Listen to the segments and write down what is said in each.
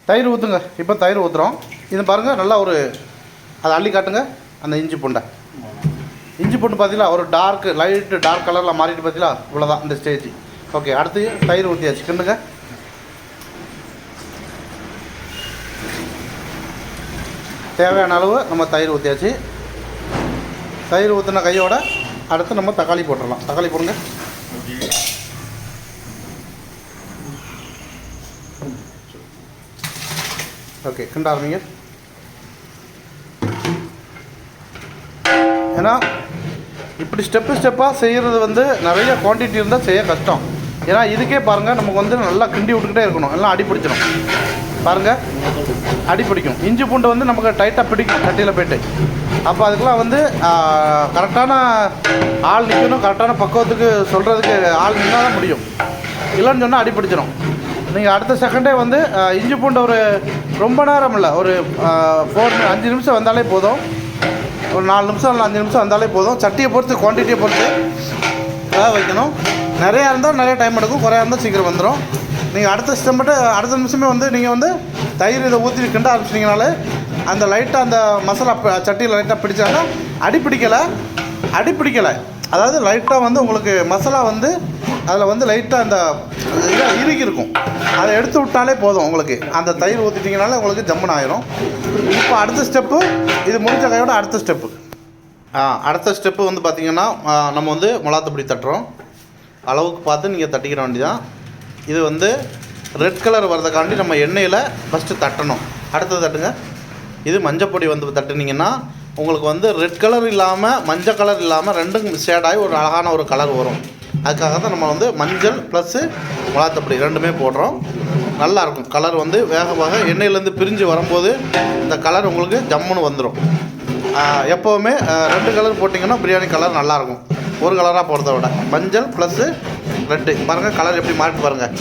தயிர் ஊற்றுங்க. இப்போ தயிர் ஊற்றுறோம். இது பாருங்கள், நல்லா ஒரு அதை அள்ளி காட்டுங்க. அந்த இஞ்சி பூண்டை பார்த்தீங்களா, ஒரு லைட்டு டார்க் கலரில் மாறிட்டு பார்த்தீங்களா, இவ்வளோதான் இந்த ஸ்டேஜ். ஓகே, அடுத்து தயிர் ஊற்றியாச்சு. கிண்டுங்க. தேவையான அளவு நம்ம தயிர் ஊற்றியாச்சு. தயிர் ஊற்றின கையோட அடுத்து நம்ம தக்காளி போட்டுடலாம். தக்காளி போடுங்க. ஓகே, கிண்ட ஆரம்பிங்க. ஏன்னா இப்படி ஸ்டெப்பாக செய்கிறது வந்து நிறைய குவான்டிட்டி இருந்தால் செய்ய கஷ்டம். ஏன்னா இதுக்கே பாருங்கள், நமக்கு வந்து நல்லா கிண்டி விட்டுக்கிட்டே இருக்கணும், எல்லாம் அடி பிடிச்சிடும். பாருங்கள், அடி பிடிக்கும். இஞ்சி பூண்டு வந்து நமக்கு டைட்டாக பிடிக்கும் சட்டியில் போய்ட்டு. அப்போ அதுக்கெலாம் வந்து கரெக்டான ஆள் நிற்கணும். கரெக்டான பக்குவத்துக்கு சொல்கிறதுக்கு ஆள் நின்னால் தான் முடியும். இல்லைன்னு சொன்னால் அடி பிடிச்சிடும். நீங்கள் அடுத்த செகண்டே வந்து இஞ்சி பூண்டு ஒரு ரொம்ப நேரம் இல்லை, ஒரு 5 நிமிஷம் வந்தாலே போதும். ஒரு 4 நிமிஷம் இல்லை 5 நிமிஷம் வந்தாலே போதும். சட்டியை பொறுத்து, குவான்டிட்டியை பொறுத்து வேக வைக்கணும். நிறையா இருந்தால் நிறைய டைம் எடுக்கும், குறையா இருந்தால் சீக்கிரம் வந்துடும். நீங்கள் அடுத்த நிமிஷமே வந்து நீங்கள் வந்து தயிர் இதை ஊற்றி கிண்ட ஆரம்பிச்சிட்டிங்கனாலே அந்த லைட்டாக அந்த மசாலா சட்டியில் லைட்டாக பிடிச்சாங்கன்னா அடி பிடிக்கலை. அதாவது லைட்டாக வந்து உங்களுக்கு மசாலா வந்து அதில் வந்து லைட்டாக அந்த இறுக்கி இருக்கும். அதை எடுத்து விட்டாலே போதும். உங்களுக்கு அந்த தயிர் ஊற்றிட்டிங்கனால உங்களுக்கு ஜம்முன்னு ஆயிரும். இப்போ அடுத்த ஸ்டெப்பு, இது முடிஞ்ச கையோட அடுத்த ஸ்டெப்பு வந்து பார்த்திங்கன்னா, நம்ம வந்து மிளகாத்தூள் தட்டுறோம். அளவுக்கு பார்த்து நீங்கள் தட்டிக்கிற வேண்டியதான். இது வந்து ரெட் கலர் வரதுக்காண்டி நம்ம எண்ணெயில் ஃபஸ்ட்டு தட்டணும். அடுத்தது தட்டுங்க. இது மஞ்சப்பொடி வந்து தட்டுனீங்கன்னா உங்களுக்கு வந்து ரெட் கலர் இல்லாமல் மஞ்சள் கலர் இல்லாமல் ரெண்டும் ஷேடாகி ஒரு அழகான ஒரு கலர் வரும். அதுக்காக தான் நம்ம வந்து மஞ்சள் ப்ளஸ்ஸு மிளகாத்தூள் ரெண்டுமே போடுறோம். நல்லாயிருக்கும். கலர் வந்து வேக எண்ணெயிலேருந்து பிரிஞ்சு வரும்போது இந்த கலர் உங்களுக்கு ஜம்முன்னு வந்துடும். எப்போவுமே 2 கலர் போட்டிங்கன்னா பிரியாணி கலர் நல்லாயிருக்கும். ஒரு கலராக போடுறத விட மஞ்சள் ப்ளஸ்ஸு ரெட்டு பாருங்கள், கலர் எப்படி மாறிட்டு பாருங்கள்.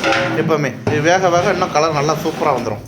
எப்போவுமே இது வேக இன்னும் கலர் நல்லா சூப்பராக வந்துடும்.